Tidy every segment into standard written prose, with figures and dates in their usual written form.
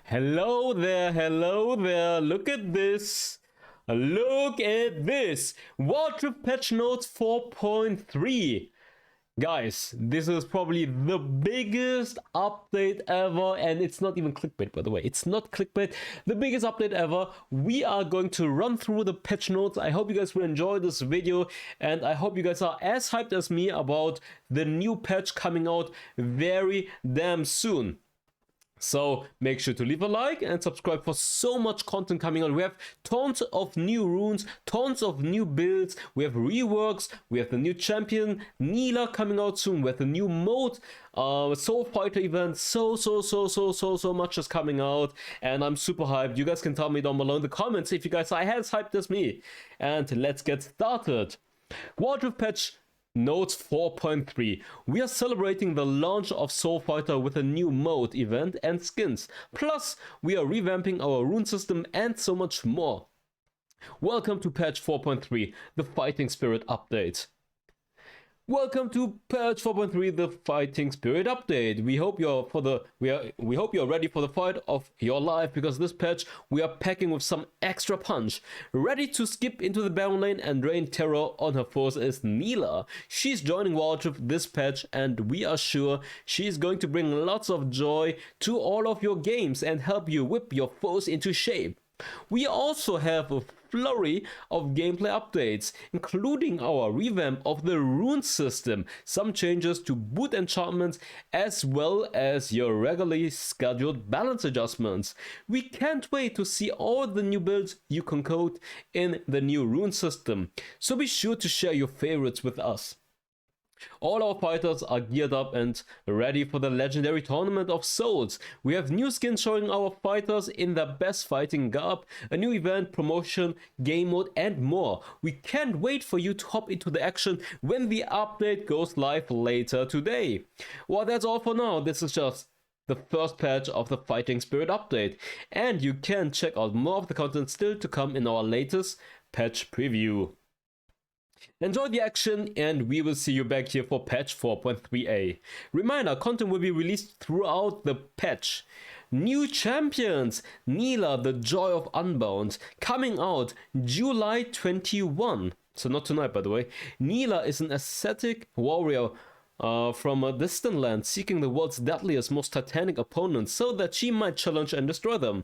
Hello there, look at this. Look at this. Wildrift patch notes 4.3. Guys, this is probably the biggest update ever, and it's not even clickbait, by the way. It's not clickbait, the biggest update ever. We are going to run through the patch notes. I hope you guys will enjoy this video, and I hope you guys are as hyped as me about the new patch coming out very damn soon. So make sure to leave a like and subscribe for so much content coming on. We have tons of new runes, tons of new builds, we have reworks, we have the new Champion Nilah coming out soon, we have the new mode, Soul Fighter event, so much is coming out, and I'm super hyped. You guys can tell me down below in the comments if you guys are as hyped as me. And let's get started. Wildrift patch Notes 4.3. We are celebrating the launch of Soul Fighter with a new mode, event and skins. Plus, we are revamping our rune system and so much more. Welcome to patch 4.3, the Fighting Spirit update. Welcome to patch 4.3, the Fighting Spirit update. We hope you're ready for the fight of your life, because this patch we are packing with some extra punch. Ready to skip into the Baron lane and rain terror on her foes is Nilah. She's joining Wildrift this patch, and we are sure she's going to bring lots of joy to all of your games and help you whip your foes into shape. We also have a flurry of gameplay updates, including our revamp of the rune system, some changes to Boots Enchantments, as well as your regularly scheduled balance adjustments. We can't wait to see all the new builds you can code in the new rune system, so be sure to share your favorites with us. All our fighters are geared up and ready for the legendary Tournament of Souls. We have new skins showing our fighters in their best fighting garb, a new event, promotion, game mode and more. We can't wait for you to hop into the action when the update goes live later today. Well, that's all for now. This is just the first patch of the Fighting Spirit update, and you can check out more of the content still to come in our latest patch preview. Enjoy the action, and we will see you back here for patch 4.3a. Reminder, content will be released throughout the patch. New champions! Nilah, the Joy of Unbound, coming out July 21. So not tonight, by the way. Nilah is an ascetic warrior from a distant land, seeking the world's deadliest, most titanic opponents so that she might challenge and destroy them.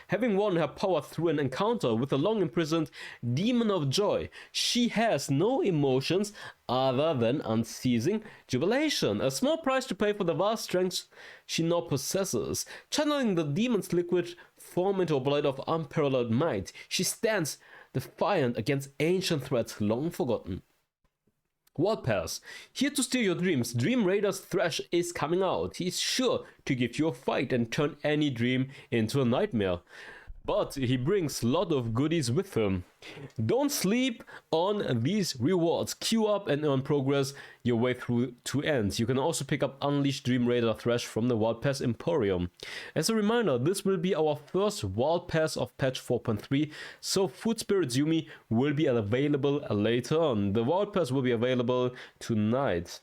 Having won her power through an encounter with a long-imprisoned demon of joy, she has no emotions other than unceasing jubilation, a small price to pay for the vast strength she now possesses. Channeling the demon's liquid form into a blade of unparalleled might, she stands defiant against ancient threats long forgotten. World Pass. Here to steal your dreams, Dream Raider's Thresh is coming out. He's sure to give you a fight and turn any dream into a nightmare. But he brings a lot of goodies with him. Don't sleep on these rewards. Queue up and earn progress your way through to ends. You can also pick up Unleashed Dream Raider Thresh from the World Pass Emporium. As a reminder, this will be our first World Pass of patch 4.3, so Food Spirits Yumi will be available later on. The World Pass will be available tonight.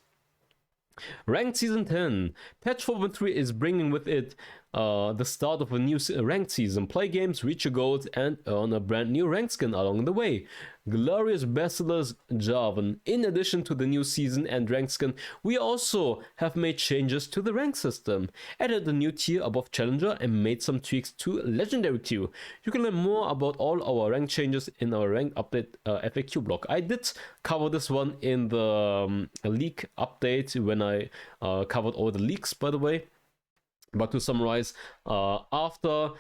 Ranked Season 10. Patch 4.3 is bringing with it the start of a new ranked season. Play games, reach your goals, and earn a brand new rank skin along the way. Glorious Basileus Jarvan. In addition to the new season and rank skin, we also have made changes to the rank system, added a new tier above Challenger, and made some tweaks to Legendary queue. You can learn more about all our rank changes in our rank update FAQ blog. I did cover this one in the leak update when I covered all the leaks, by the way. But to summarize, after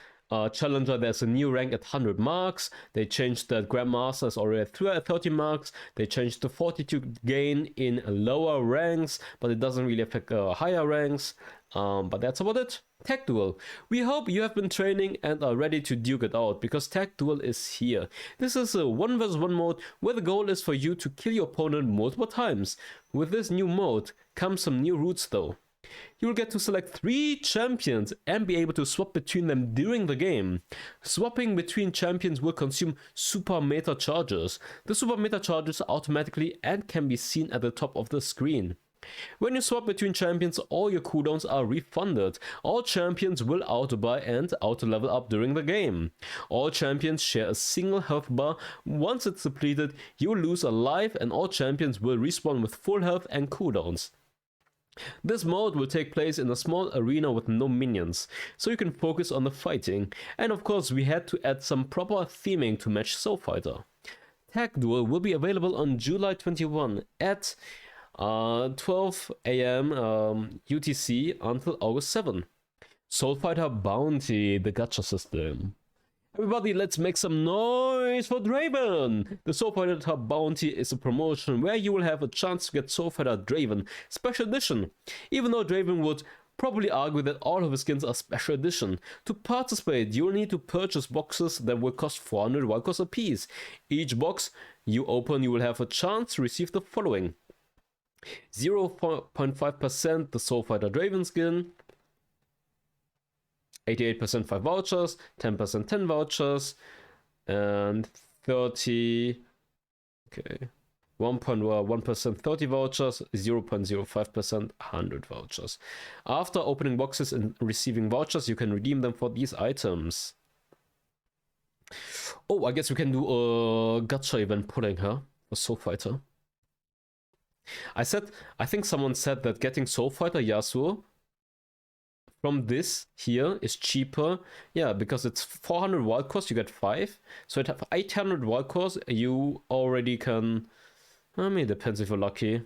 Challenger, there's a new rank at 100 marks. They changed that Grandmaster is already at 30 marks. They changed the fortitude gain in lower ranks, but it doesn't really affect higher ranks. But that's about it. Tag Duel. We hope you have been training and are ready to duke it out, because Tag Duel is here. This is a 1 vs 1 mode where the goal is for you to kill your opponent multiple times. With this new mode comes some new routes though. You will get to select 3 champions and be able to swap between them during the game. Swapping between champions will consume super meta charges. The super meta charges automatically and can be seen at the top of the screen. When you swap between champions, all your cooldowns are refunded. All champions will auto-buy and auto-level up during the game. All champions share a single health bar. Once it's depleted, you lose a life and all champions will respawn with full health and cooldowns. This mode will take place in a small arena with no minions, so you can focus on the fighting. And of course, we had to add some proper theming to match Soul Fighter. Tag Duel will be available on July 21 at 12 AM UTC until August 7. Soul Fighter Bounty, the gacha system. Everybody, let's make some noise for Draven! The Soul Fighter Bounty is a promotion where you will have a chance to get Soul Fighter Draven Special Edition. Even though Draven would probably argue that all of his skins are Special Edition. To participate, you will need to purchase boxes that will cost 400 wildcards apiece. Each box you open, you will have a chance to receive the following: 0.5% the Soul Fighter Draven skin, 88% 5 vouchers, 10% 10 vouchers, and 1.1% 30 vouchers, 0.05% 100 vouchers. After opening boxes and receiving vouchers, you can redeem them for these items. Oh, I guess we can do a gacha event pulling, huh? For Soul Fighter. I think someone said that getting Soul Fighter Yasuo from this here is cheaper. Yeah, because it's 400 wildcards, you get 5. So at 800 wildcards, you already can... I mean, it depends if you're lucky.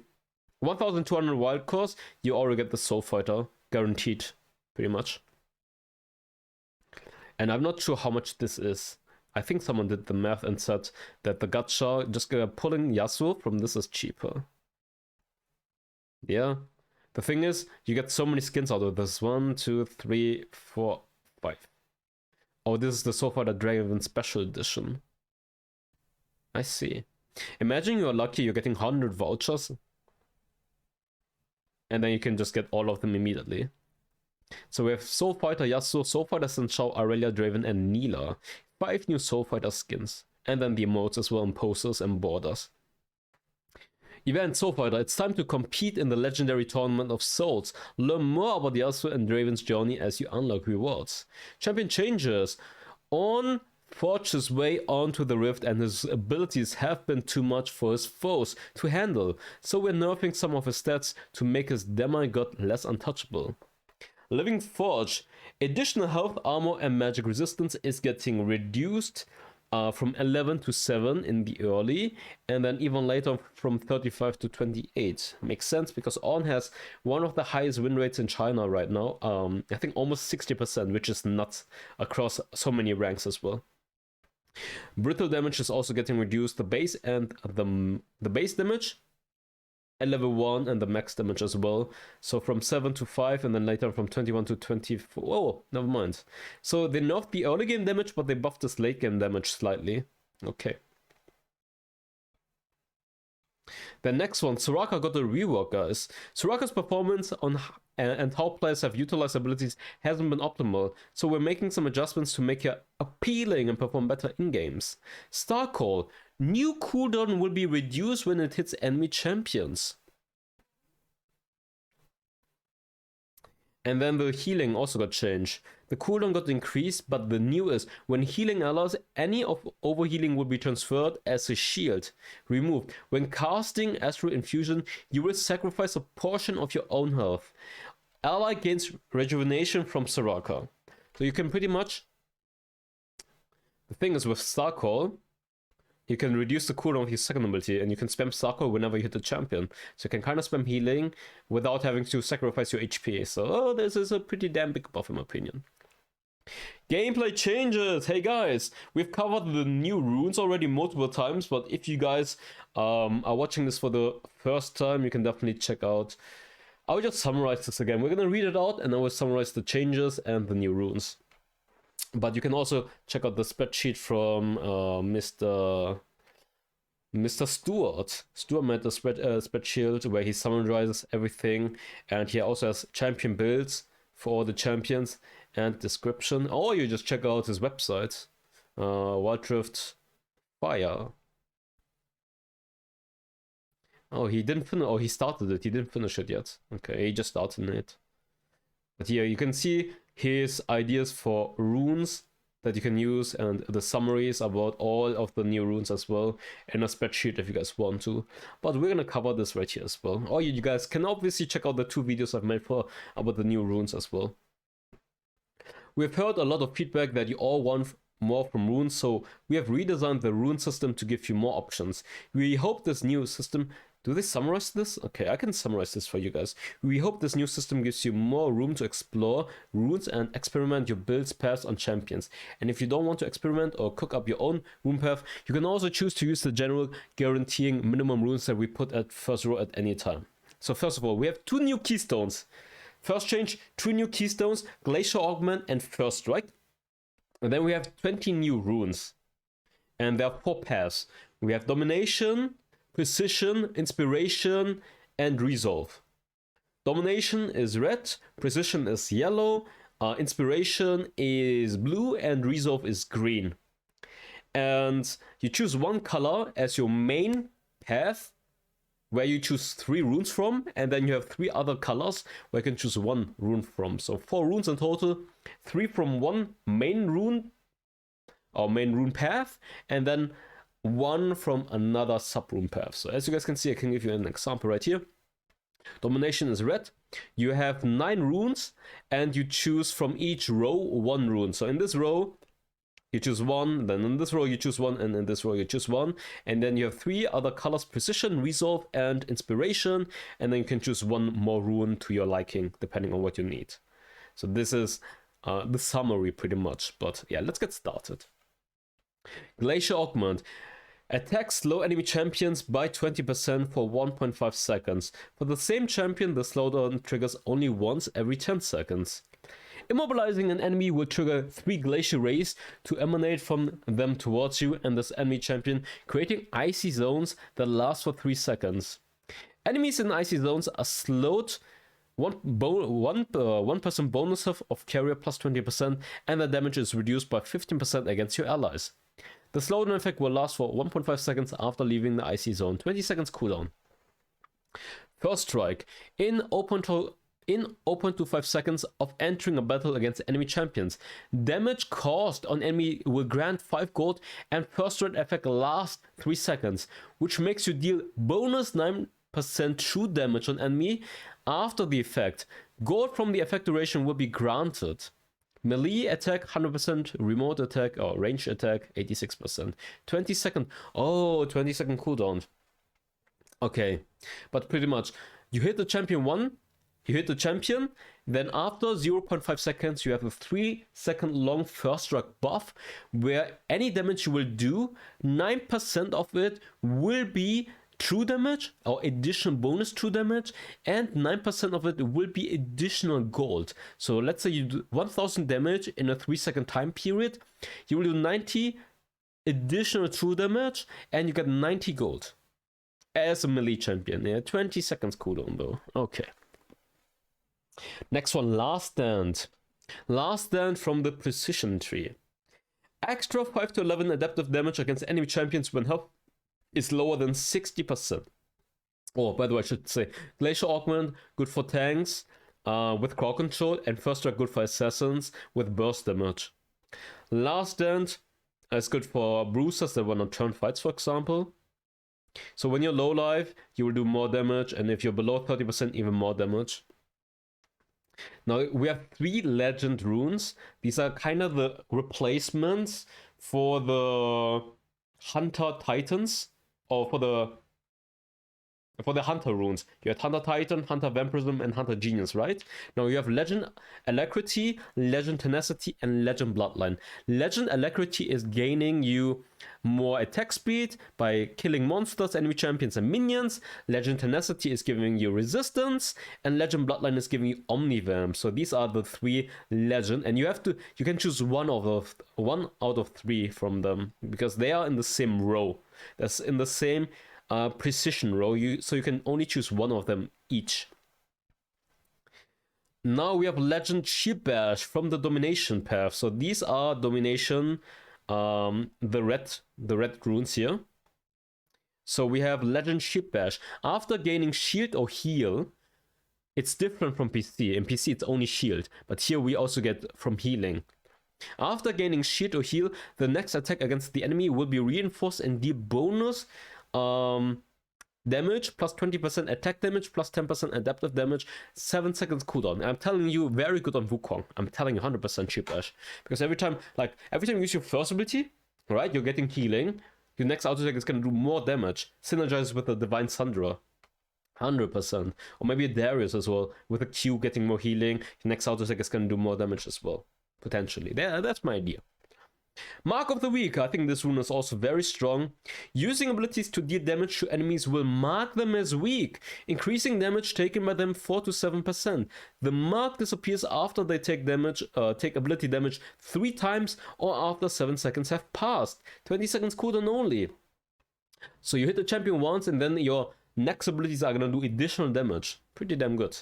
1200 wildcards, you already get the Soul Fighter. Guaranteed, pretty much. And I'm not sure how much this is. I think someone did the math and said that the gacha, just pulling Yasuo from this is cheaper. Yeah, the thing is, you get so many skins out of this. 1, 2, 3, 4, 5. Oh, this is the Soul Fighter Draven Special Edition. I see. Imagine you're lucky, you're getting 100 vouchers. And then you can just get all of them immediately. So we have Soul Fighter Yasuo, Soul Fighter Senshou, Aurelia, Draven, and Nilah. 5 new Soul Fighter skins. And then the emotes as well, and posters and borders. Event Soul Fighter, it's time to compete in the legendary Tournament of Souls. Learn more about Yasuo and Draven's journey as you unlock rewards. Champion changes. On forges way onto the rift and his abilities have been too much for his foes to handle, so we're nerfing some of his stats to make his demigod less untouchable. Living Forge, additional health, armor and magic resistance is getting reduced from 11 to 7 in the early, and then even later from 35 to 28. Makes sense because On has one of the highest win rates in China right now. I think almost 60%, which is nuts across so many ranks as well. Brittle damage is also getting reduced. The base and the base damage at level 1 and the max damage as well. So from 7 to 5 and then later from 21 to 24. Oh, never mind. So they nerfed the early game damage, but they buffed this late game damage slightly. Okay. The next one, Soraka got a rework, guys. Soraka's performance on and how players have utilized abilities hasn't been optimal, so we're making some adjustments to make her appealing and perform better in games. Star Call, new cooldown will be reduced when it hits enemy champions. And then the healing also got changed. The cooldown got increased, but the new is when healing allies, any of overhealing will be transferred as a shield. Removed. When casting Astral Infusion, you will sacrifice a portion of your own health. Ally gains rejuvenation from Soraka. So you can pretty much... The thing is with Star Call, you can reduce the cooldown of your second ability, and you can spam Star Call whenever you hit the champion. So you can kind of spam healing without having to sacrifice your HP. So this is a pretty damn big buff in my opinion. Gameplay changes! Hey guys, we've covered the new runes already multiple times, but if you guys are watching this for the first time, you can definitely check out... I'll just summarize this again. We're gonna read it out and I will summarize the changes and the new runes. But you can also check out the spreadsheet from Mr. Stewart. Stewart made a spreadsheet where he summarizes everything, and he also has champion builds for all the champions and description. Or you just check out his website, wildrift Fire. Oh, he didn't finish. Oh, he started it. He didn't finish it yet. Okay, he just started it. But here you can see his ideas for runes that you can use and the summaries about all of the new runes as well in a spreadsheet if you guys want to. But we're gonna cover this right here as well. Or you guys can obviously check out the 2 videos I've made for about the new runes as well. We've heard a lot of feedback that you all want more from runes, so we have redesigned the rune system to give you more options. We hope this new system... Do they summarize this? Okay, I can summarize this for you guys. We hope this new system gives you more room to explore runes and experiment your builds, paths on champions. And if you don't want to experiment or cook up your own rune path, you can also choose to use the general guaranteeing minimum runes that we put at first row at any time. So first of all, we have 2 new keystones. First change, 2 new keystones, Glacier Augment and First Strike. And then we have 20 new runes. And there are 4 paths. We have Domination, Precision, Inspiration, and Resolve. Domination is red, Precision is yellow, Inspiration is blue, and Resolve is green. And you choose one color as your main path, where you choose 3 runes from, and then you have 3 other colors where you can choose 1 rune from. So 4 runes in total, 3 from one main rune, or main rune path, and then 1 from another sub-rune path. So as you guys can see, I can give you an example right here. Domination is red. You have 9 runes, and you choose from each row 1 rune. So in this row, you choose 1, then in this row you choose 1, and in this row you choose 1. And then you have 3 other colors, Precision, Resolve, and Inspiration. And then you can choose 1 more rune to your liking, depending on what you need. So this is the summary pretty much. But yeah, let's get started. Glacier Augment. Attack slow enemy champions by 20% for 1.5 seconds. For the same champion, the slowdown triggers only once every 10 seconds. Immobilizing an enemy will trigger 3 glacier rays to emanate from them towards you and this enemy champion, creating icy zones that last for 3 seconds. Enemies in icy zones are slowed 1% bonus of carrier plus 20%, and the damage is reduced by 15% against your allies. The slowdown effect will last for 1.5 seconds after leaving the icy zone, 20 seconds cooldown. First Strike. In 0.25 seconds of entering a battle against enemy champions, damage caused on enemy will grant 5 gold, and First Strike effect lasts 3 seconds, which makes you deal bonus 9% true damage on enemy after the effect. Gold from the effect duration will be granted. Melee attack 100%, remote attack or range attack 86%. 20 second. Oh, 20 second cooldown. Okay, but pretty much you hit the champion you hit the champion, then after 0.5 seconds you have a 3-second long first strike buff where any damage you will do, 9% of it will be true damage or additional bonus true damage, and 9% of it will be additional gold. So let's say you do 1000 damage in a 3-second time period, you will do 90 additional true damage and you get 90 gold as a melee champion. Yeah, 20 seconds cooldown though. Okay. Next one, Last Stand. Last Stand from the Precision tree. Extra 5 to 11 adaptive damage against enemy champions when health is lower than 60%. Oh, by the way, I should say Glacier Augment, good for tanks with crowd control, and First Strike good for assassins with burst damage. Last Stand is good for bruisers that want to turn fights, for example. So when you're low life, you will do more damage, and if you're below 30%, even more damage. Now we have 3 legend runes. These are kind of the replacements for the Hunter Titans, or for the Hunter runes. You had Hunter Titan, Hunter Vampirism, and Hunter Genius, right? Now you have Legend Alacrity, Legend Tenacity, and Legend Bloodline. Legend Alacrity is gaining you more attack speed by killing monsters, enemy champions, and minions. Legend Tenacity is giving you resistance, and Legend Bloodline is giving you Omnivamp. So these are the 3 legend, and you can choose one out of 3 from them because they are in the same row. That's in the same precision row, so you can only choose one of them each. Now we have Legend Shield Bash from the Domination path. So these are Domination, the red runes here. So we have Legend Shield Bash. After gaining shield or heal, it's different from PC. In PC it's only shield, but here we also get from healing. After gaining shield or heal, the next attack against the enemy will be reinforced and deal bonus damage, plus 20% attack damage, plus 10% adaptive damage, 7 seconds cooldown. I'm telling you, very good on Wukong. I'm telling you 100% Shield Bash. Because every time you use your first ability, right, you're getting healing. Your next auto attack is going to do more damage. Synergize with the Divine Sundra. 100%. Or maybe a Darius as well. With a Q getting more healing, your next auto attack is going to do more damage as well. Potentially. That's my idea. Mark of the Week. I think this rune is also very strong. Using abilities to deal damage to enemies will mark them as weak, increasing damage taken by them 4 to 7%. The mark disappears after they take ability damage 3 times or after 7 seconds have passed. 20 seconds cooldown only. So you hit the champion once and then your next abilities are gonna do additional damage. Pretty damn good.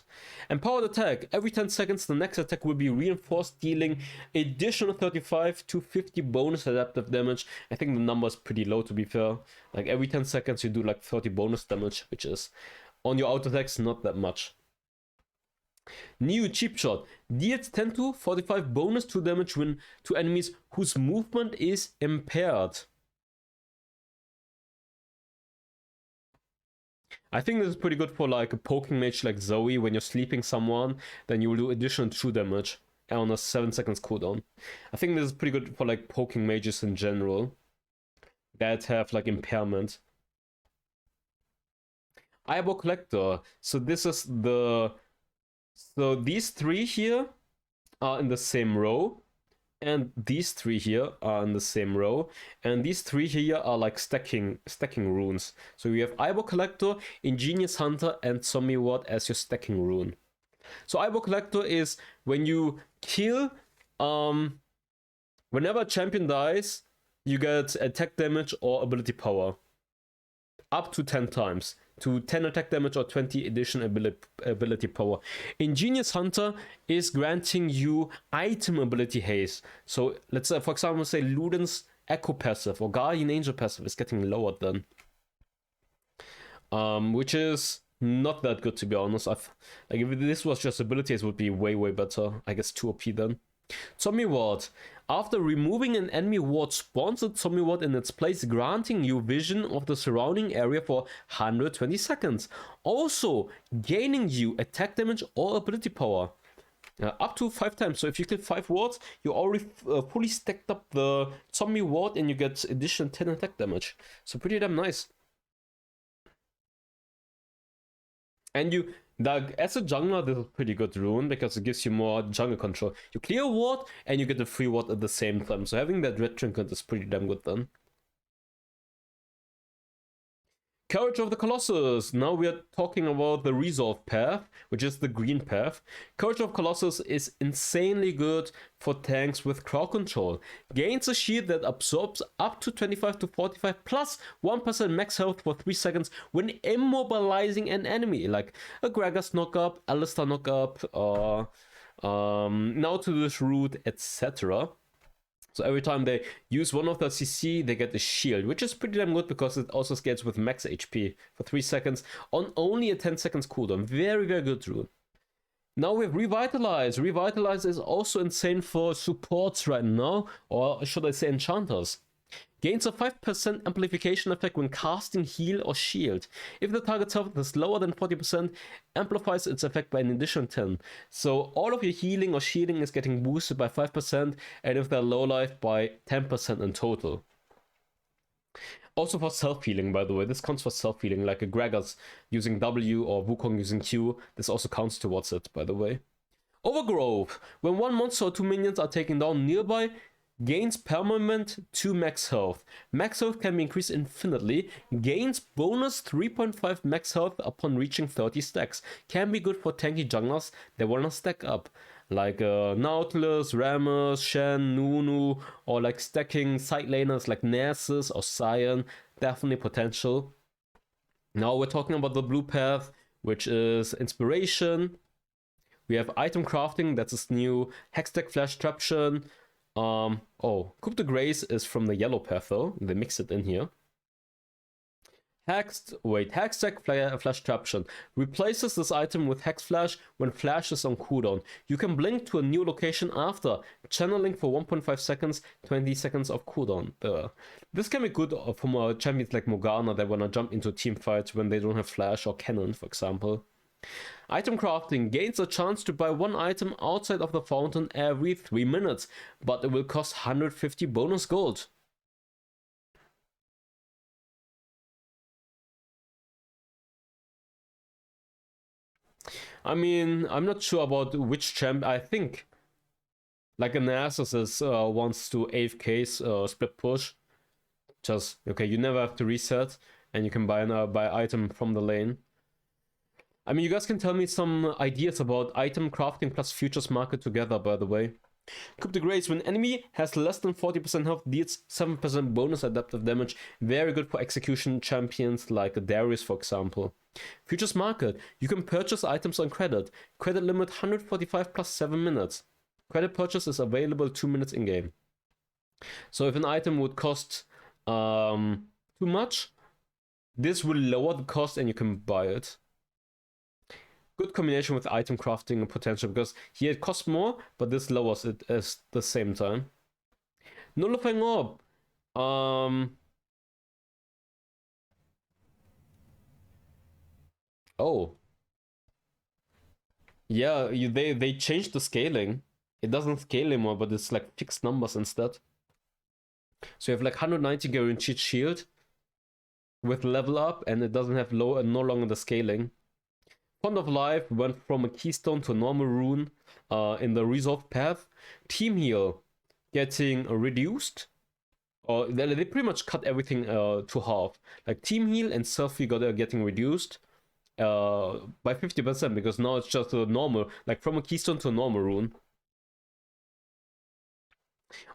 Empowered attack. Every 10 seconds the next attack will be reinforced, dealing additional 35 to 50 bonus adaptive damage. I think the number is pretty low, to be fair. Like every 10 seconds you do like 30 bonus damage, which is on your auto attacks not that much. New cheap shot. Deals 10 to 45 bonus to damage when to enemies whose movement is impaired. I think this is pretty good for like a poking mage like Zoe. When you're sleeping someone, then you will do additional true damage on a 7 seconds cooldown. I think this is pretty good for like poking mages in general that have like impairment. Eyeball Collector. So this is so these 3 here are in the same row. And these 3 here are in the same row, and these 3 here are like stacking runes. So you have Eyeball Collector, Ingenious Hunter, and Zombie Ward as your stacking rune. So Eyeball Collector is when you kill, whenever a champion dies, you get attack damage or ability power, up to 10 times. To 10 attack damage or 20 additional ability power. Ingenious Hunter is granting you item ability haste. So let's say, for example, say Luden's Echo passive or Guardian Angel passive is getting lowered then. Which is not that good, to be honest. Like if this was just abilities, it would be way better. I guess 2 OP then. Zombie Ward. After removing an enemy ward, spawns a zombie ward in its place, granting you vision of the surrounding area for 120 seconds. Also, gaining you attack damage or ability power. Up to 5 times. So if you kill 5 wards, you already fully stacked up the zombie ward and you get additional 10 attack damage. So pretty damn nice. And you... as a jungler, this is a pretty good rune because it gives you more jungle control. You clear a ward and you get a free ward at the same time. So having that red trinket is pretty damn good then. Courage of the Colossus. Now we are talking about the Resolve path, which is the green path. Courage of Colossus is insanely good for tanks with crowd control. Gains a shield that absorbs up to 25 to 45 plus 1% max health for 3 seconds when immobilizing an enemy, like a Gragas knockup, Alistar knockup, now to this route, etc. So every time they use one of the CC, they get a shield, which is pretty damn good because it also scales with max HP for 3 seconds on only a 10 seconds cooldown. Very good rune. Now we have Revitalize. Revitalize is also insane for supports right now, or should I say enchanters. Gains a 5% amplification effect when casting heal or shield. If the target's health is lower than 40%, amplifies its effect by an additional 10. So all of your healing or shielding is getting boosted by 5%, and if they're low life, by 10% in total. Also for self-healing, by the way. This counts for self-healing, like a Gragas using W or Wukong using Q. This also counts towards it, by the way. Overgrowth. When one monster or 2 minions are taken down nearby, gains permanent 2 max health. Max health can be increased infinitely. Gains bonus 3.5 max health upon reaching 30 stacks. Can be good for tanky junglers that wanna stack up. Like Nautilus, Rammus, Shen, Nunu, or like stacking side laners like Nasus or Sion. Definitely potential. Now we're talking about the blue path, which is Inspiration. We have item crafting, that's this new Hextech Flash Traption. Coup de Grace is from the yellow path though, they mix it in here. Hextech Flash Traption replaces this item with Hex Flash when Flash is on cooldown. You can blink to a new location after channeling for 1.5 seconds, 20 seconds of cooldown. This can be good for champions like Morgana that wanna jump into team fights when they don't have Flash or Cannon, for example. Item crafting gains a chance to buy one item outside of the fountain every 3 minutes, but it will cost 150 bonus gold. I mean, I'm not sure about which champ. I think like a Narcissus wants to AFK split push. Just okay, you never have to reset, and you can buy an item from the lane. I mean, you guys can tell me some ideas about item crafting plus futures market together, by the way. Coup de Grace, when enemy has less than 40% health, deals 7% bonus adaptive damage. Very good for execution champions like Darius, for example. Futures Market, you can purchase items on credit. Credit limit 145 plus 7 minutes. Credit purchase is available 2 minutes in game. So if an item would cost too much, this will lower the cost and you can buy it. Good combination with item crafting potential, because here it costs more, but this lowers it at the same time. Nullifying Orb. Oh. Yeah, they changed the scaling. It doesn't scale anymore, but it's like fixed numbers instead. So you have like 190 guaranteed shield with level up, and it doesn't have no longer the scaling. Font of Life went from a keystone to a normal rune in the resolve path. Team Heal getting reduced. Or they pretty much cut everything to half. Like Team Heal and Self Heal getting reduced by 50%, because now it's just a normal, like from a keystone to a normal rune.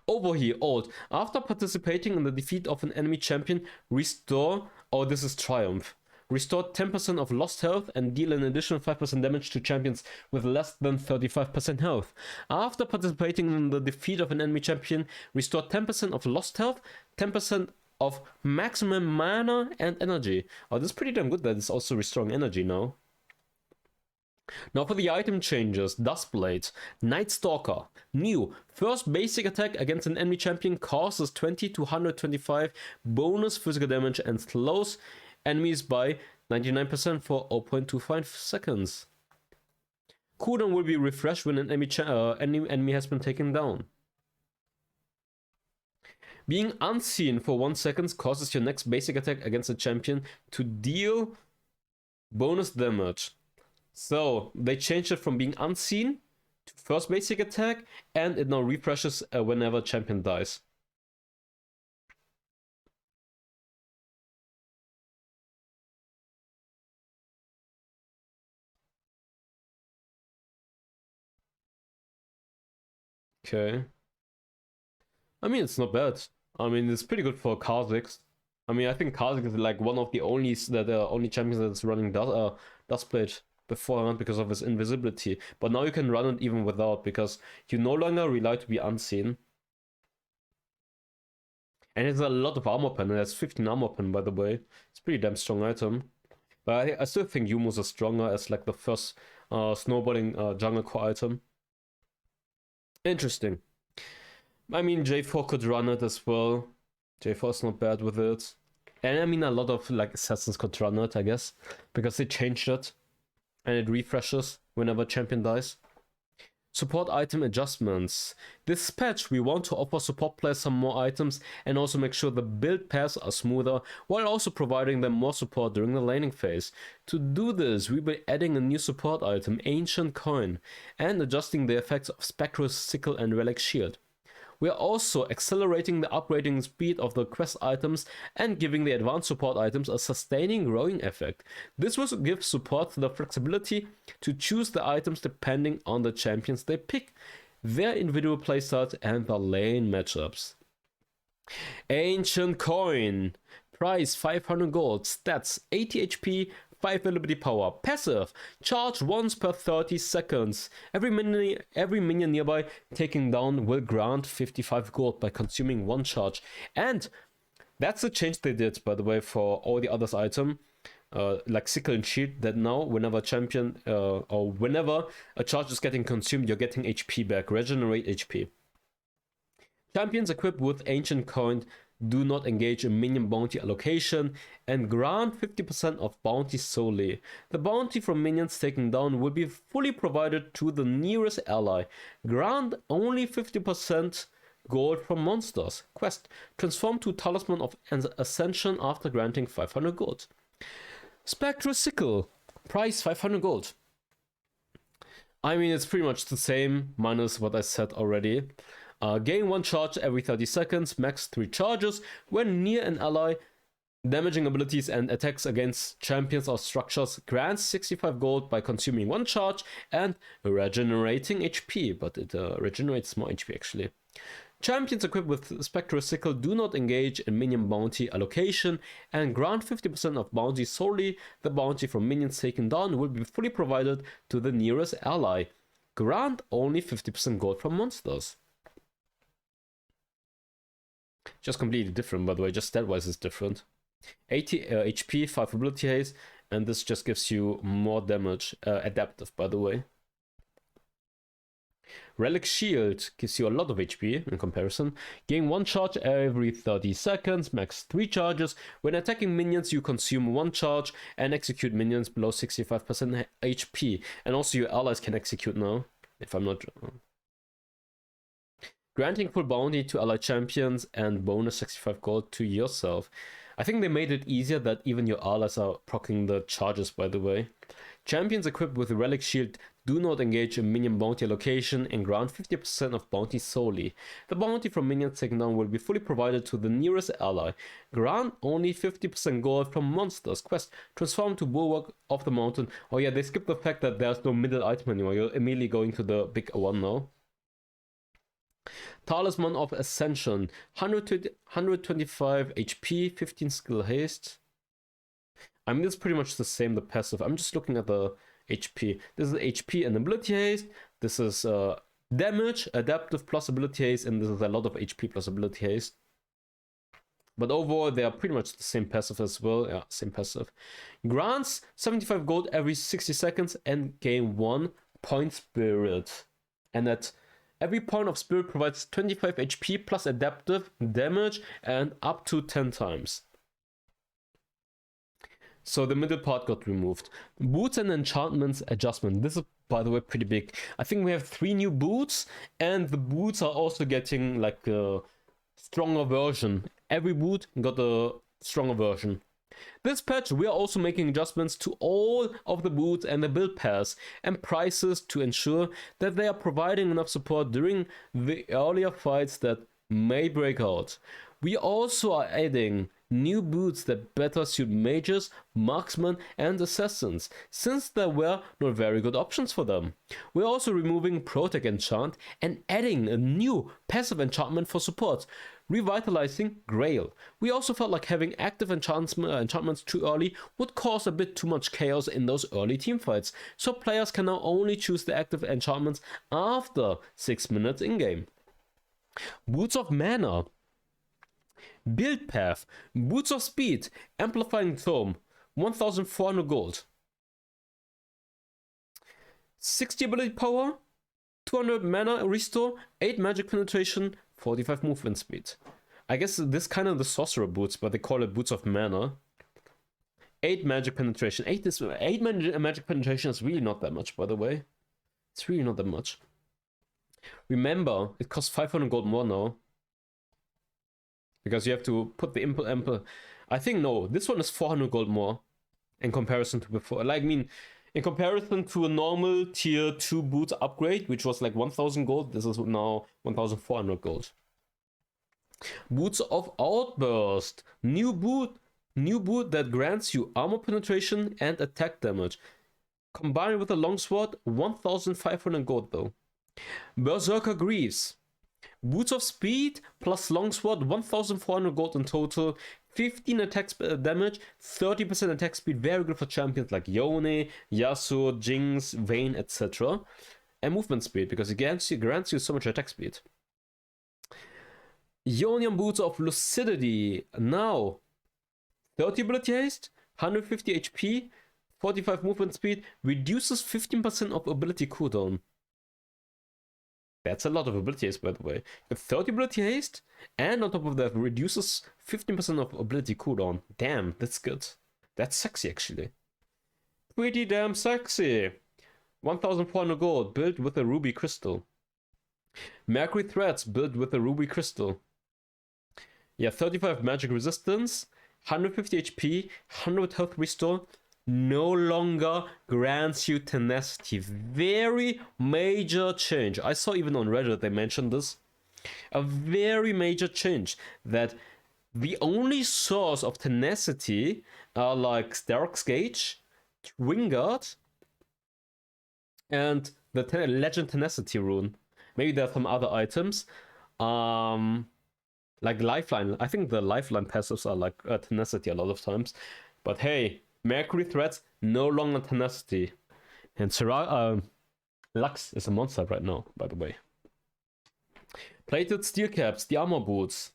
Overheal ult. After participating in the defeat of an enemy champion, restore. Oh, this is Triumph. Restore 10% of lost health and deal an additional 5% damage to champions with less than 35% health. After participating in the defeat of an enemy champion, restore 10% of lost health, 10% of maximum mana and energy. Oh, this is pretty damn good that it's also restoring energy now. Now for the item changes. Dustblade, Night Stalker, new. First basic attack against an enemy champion causes 20 to 125 bonus physical damage and slows enemies by 99% for 0.25 seconds. Cooldown will be refreshed when an enemy has been taken down. Being unseen for 1 second causes your next basic attack against a champion to deal bonus damage. So they changed it from being unseen to first basic attack, and it now refreshes whenever a champion dies. Okay. I mean, it's not bad. I mean, it's pretty good for Kha'Zix. I mean, I think Kha'Zix is like one of the only champions that's running Dustblade beforehand because of his invisibility. But now you can run it even without, because you no longer rely to be unseen. And it's a lot of armor pen. It has 15 armor pen, by the way. It's a pretty damn strong item. But I still think Yumos is stronger as like the first snowballing jungle core item. Interesting. I mean, J4 could run it as well. J4 is not bad with it. And I mean, a lot of like assassins could run it, I guess, because they changed it and it refreshes whenever champion dies. Support item adjustments. This patch, we want to offer support players some more items and also make sure the build paths are smoother, while also providing them more support during the laning phase. To do this, we will be adding a new support item, Ancient Coin, and adjusting the effects of Spectre's Sickle and Relic Shield. We are also accelerating the upgrading speed of the quest items and giving the advanced support items a sustaining growing effect. This will give support the flexibility to choose the items depending on the champions they pick, their individual playstyle and the lane matchups. Ancient Coin. Price 500 gold. Stats 80 HP, 5 availability power. Passive. Charge once per 30 seconds. Every minion nearby taking down will grant 55 gold by consuming one charge. And That's the change they did, by the way, for all the others item. Like Sickle and Shield, that now whenever champion or whenever a charge is getting consumed, you're getting HP back, regenerate HP. Champions equipped with Ancient Coin do not engage in minion bounty allocation and grant 50% of bounty solely. The bounty from minions taken down will be fully provided to the nearest ally. Grant only 50% gold from monsters. Quest: transform to Talisman of Ascension after granting 500 gold. Spectral Sickle, price 500 gold. I mean, it's pretty much the same, minus what I said already. Gain 1 charge every 30 seconds, max 3 charges when near an ally. Damaging abilities and attacks against champions or structures grants 65 gold by consuming 1 charge and regenerating HP, but it regenerates more HP actually. Champions equipped with Spectral Sickle do not engage in minion bounty allocation and grant 50% of bounty solely. The bounty from minions taken down will be fully provided to the nearest ally. Grant only 50% gold from monsters. Just completely different, by the way, just stat-wise is different. 80 HP, 5 ability haste, and this just gives you more damage. Adaptive, by the way. Relic Shield gives you a lot of HP in comparison. Gain 1 charge every 30 seconds, max 3 charges. When attacking minions, you consume 1 charge and execute minions below 65% HP. And also your allies can execute now, if I'm not wrong. Granting full bounty to allied champions and bonus 65 gold to yourself. I think they made it easier that even your allies are proccing the charges, by the way. Champions equipped with Relic Shield do not engage in minion bounty allocation and grant 50% of bounty solely. The bounty from minions taken down will be fully provided to the nearest ally. Grant only 50% gold from monsters. Quest: transform to Bulwark of the Mountain. Oh yeah, they skipped the fact that there's no middle item anymore. You're immediately going to the big one now. Talisman of Ascension, 125 HP, 15 skill haste. I mean, it's pretty much the same, the passive. I'm just looking at the HP. This is HP and ability haste. This is damage, adaptive plus ability haste, and this is a lot of HP plus ability haste. But overall, they are pretty much the same passive as well. Yeah, same passive. Grants 75 gold every 60 seconds and gain 1 point spirit. And that every point of spirit provides 25 HP plus adaptive damage and up to 10 times. So the middle part got removed. Boots and Enchantments adjustment. This is, by the way, pretty big. I think we have 3 new boots, and the boots are also getting like a stronger version. Every boot got a stronger version. This patch, we are also making adjustments to all of the boots and the build pass and prices to ensure that they are providing enough support during the earlier fights that may break out. We also are adding new boots that better suit mages, marksmen and assassins, since there were not very good options for them. We're also removing Protect Enchant and adding a new passive enchantment for support, revitalizing Grail. We also felt like having active enchantments too early would cause a bit too much chaos in those early teamfights, so players can now only choose the active enchantments after 6 minutes in-game. Boots of Mana. Build path, Boots of Speed, Amplifying Tome, 1400 gold. 60 ability power, 200 mana restore, 8 magic penetration, 45 movement speed. I guess this is kind of the sorcerer boots, but they call it Boots of Mana. 8 magic penetration. 8 magic penetration is really not that much, by the way. It's really not that much. Remember, it costs 500 gold more now. Because you have to put the input. I think no, this one is 400 gold more in comparison to before. Like, I mean, in comparison to a normal tier 2 boot upgrade, which was like 1000 gold, this is now 1400 gold. Boots of Outburst. New boot that grants you armor penetration and attack damage. Combined with a longsword, 1500 gold though. Berserker Greaves. Boots of Speed plus Longsword, 1400 gold in total, 15 attack damage, 30% attack speed, very good for champions like Yone, Yasuo, Jinx, Vayne, etc. And movement speed, because it grants you so much attack speed. Ionian Boots of Lucidity. Now, 30 ability haste, 150 HP, 45 movement speed, reduces 15% of ability cooldown. That's a lot of ability haste, by the way. 30 ability haste, and on top of that, reduces 15% of ability cooldown. Damn, that's good. That's sexy, actually. Pretty damn sexy. 1,400 gold, built with a ruby crystal. Mercury threads, built with a ruby crystal. Yeah, 35 magic resistance, 150 HP, 100 health restore. No longer grants you tenacity. Very major change. I saw even on Reddit they mentioned this. A very major change, that the only source of tenacity are like Stark's Gauge, Wingard, and the Legend Tenacity rune. Maybe there are some other items. Like Lifeline. I think the Lifeline passives are like tenacity a lot of times. But hey, Mercury threats no longer tenacity. And Lux is a monster right now, by the way. Plated steel caps, the armor boots.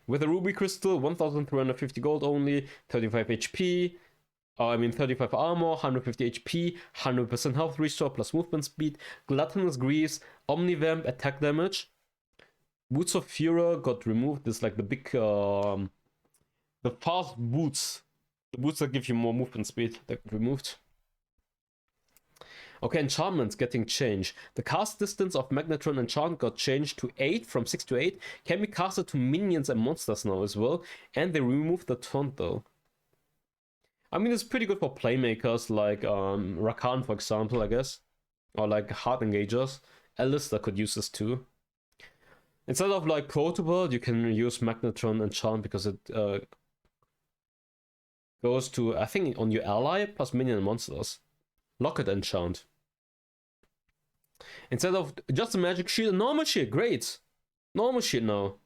With a ruby crystal, 1,350 gold only, 35 HP. 35 armor, 150 HP, 100% health restore plus movement speed, gluttonous greaves, omnivamp attack damage. Boots of Furor got removed. This is like the big, the fast boots. The boots that give you more movement speed, that got removed. Okay, enchantments getting changed. The cast distance of Magnetron enchant got changed to 8 from 6 to 8. Can be casted to minions and monsters now as well. And they removed the taunt though. I mean, it's pretty good for playmakers like Rakan, for example, I guess. Or like hard engagers. Alistair could use this too. Instead of like Protobird, you can use Magnetron enchant because it goes to, I think, on your ally plus minion and monsters. Locket enchant. Instead of just a magic shield, normal shield, great. Normal shield now.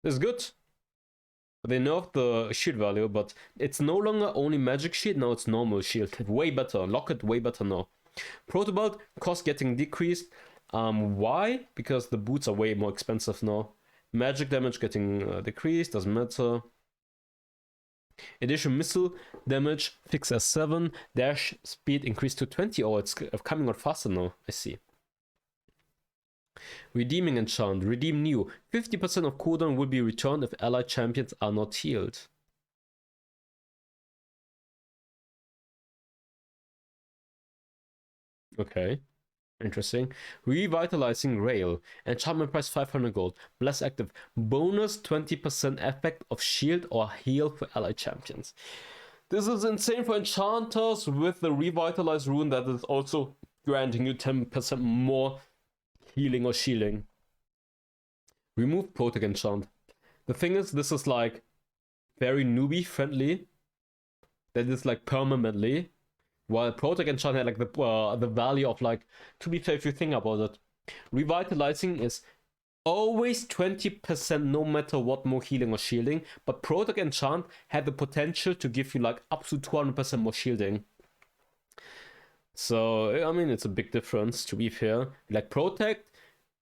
This is good. They nerfed the shield value, but it's no longer only magic shield, now it's normal shield. Way better. Locket way better now. Protobelt cost getting decreased. Why? Because the boots are way more expensive now. Magic damage getting decreased, doesn't matter. Additional missile damage fixed as 7. Dash speed increased to 20. Oh, it's coming out faster now. I see. Redeeming enchant. Redeem new. 50% of cooldown will be returned if allied champions are not healed. Okay. Interesting. Revitalizing Rail. Enchantment price 500 gold. Bless active. Bonus 20% effect of shield or heal for allied champions. This is insane for enchanters with the Revitalize rune that is also granting you 10% more healing or shielding. Remove Protect enchant. The thing is, this is like very newbie friendly. That is like permanently. While Protect enchant had like the value of like, to be fair, if you think about it, Revitalizing is always 20% no matter what more healing or shielding, but Protect enchant had the potential to give you like up to 200% more shielding. So, I mean, it's a big difference, to be fair. Like, Protect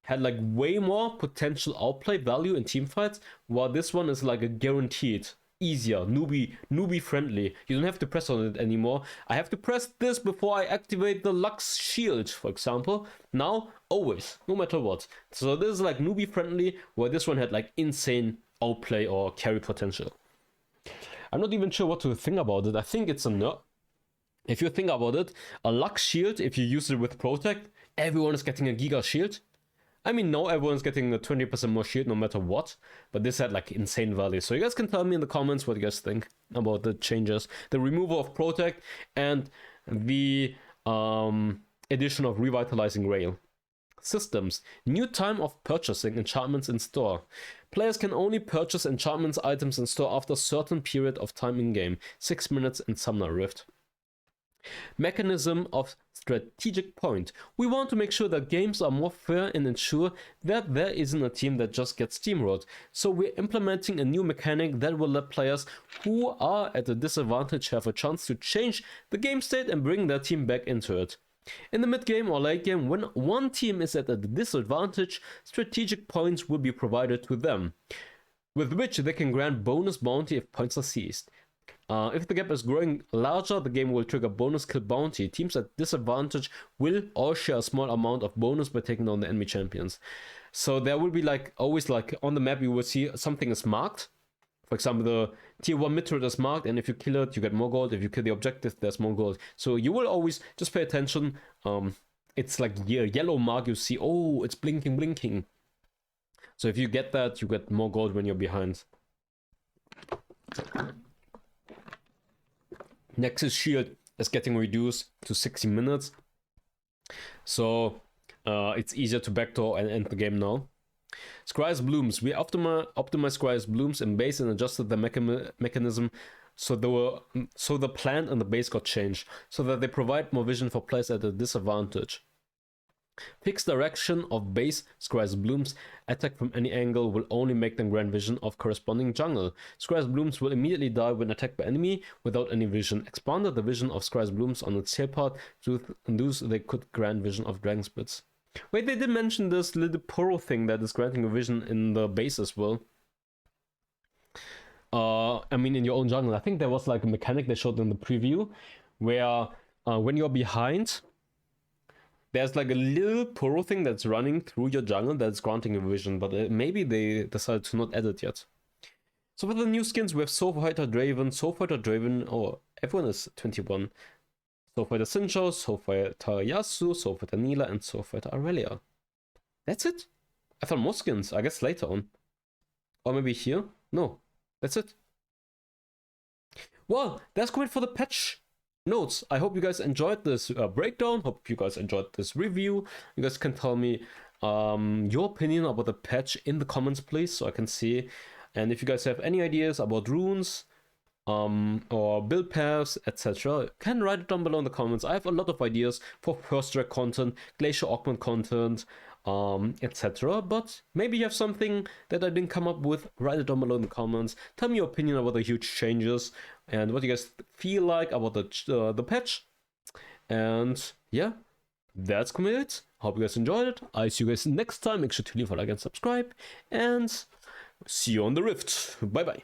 had like way more potential outplay value in teamfights, while this one is like a guaranteed, easier, newbie friendly. You don't have to press on it anymore. I have to press this before I activate the Lux shield, for example. Now, always, no matter what. So this is like newbie friendly, where this one had like insane outplay or carry potential. I'm not even sure what to think about it. I think it's a nerf. If you think about it, a Lux shield, if you use it with Protect, everyone is getting a Giga shield. I mean, now everyone's getting a 20% more shield no matter what, but this had like insane value. So you guys can tell me in the comments what you guys think about the changes. The removal of Protect and the addition of Revitalizing Rail. Systems. New time of purchasing enchantments in store. Players can only purchase enchantments items in store after a certain period of time in game. 6 minutes in Summoner Rift. Mechanism of strategic point. We want to make sure that games are more fair and ensure that there isn't a team that just gets steamrolled. So we're implementing a new mechanic that will let players who are at a disadvantage have a chance to change the game state and bring their team back into it. In the mid game or late game, when one team is at a disadvantage, strategic points will be provided to them, with which they can grant bonus bounty if points are seized. If the gap is growing larger, the game will trigger bonus kill bounty. Teams at disadvantage will all share a small amount of bonus by taking down the enemy champions. So there will be like always like on the map you will see something is marked. For example, the tier 1 mid turret is marked, and if you kill it, you get more gold. If you kill the objective, there's more gold. So you will always just pay attention. It's like yellow mark you see. Oh, it's blinking. So if you get that, you get more gold when you're behind. Nexus shield is getting reduced to 60 minutes. So it's easier to backdoor and end the game now. Scry's blooms. We optimized Scry's blooms in base and adjusted the mechanism so the plant and the base got changed, so that they provide more vision for players at a disadvantage. Fixed direction of base Scry's blooms. Attack from any angle will only make them grant vision of corresponding jungle. Scry's blooms will immediately die when attacked by enemy without any vision. Expanded the vision of Scry's blooms on its tail part, to thus they could grant vision of dragon spits. Wait, they did mention this little poro thing that is granting a vision in the base as well. I mean in your own jungle. I think there was like a mechanic they showed in the preview where when you're behind, there's like a little poro thing that's running through your jungle that's granting a vision, but maybe they decided to not add it yet. So for the new skins, we have Soul Fighter Draven, or everyone is 21. Soul Fighter Sincho, Soul Fighter Yasuo, Soul Fighter Nilah, and Soul Fighter Aurelia. That's it? I thought more skins, I guess later on. Or maybe here? No, that's it. Well, that's great for the patch notes. I hope you guys enjoyed this breakdown. Hope you guys enjoyed this review. You guys can tell me your opinion about the patch in the comments, please, so I can see. And if you guys have any ideas about runes, or build paths, etc., can write it down below in the comments. I have a lot of ideas for first track content, glacier augment content, etc. But maybe you have something that I didn't come up with. Write it down below in the comments. Tell me your opinion about the huge changes and what you guys feel like about the patch. And yeah, that's it. Hope you guys enjoyed it. I see you guys next time. Make sure to leave a like and subscribe, and see you on the Rift. Bye bye.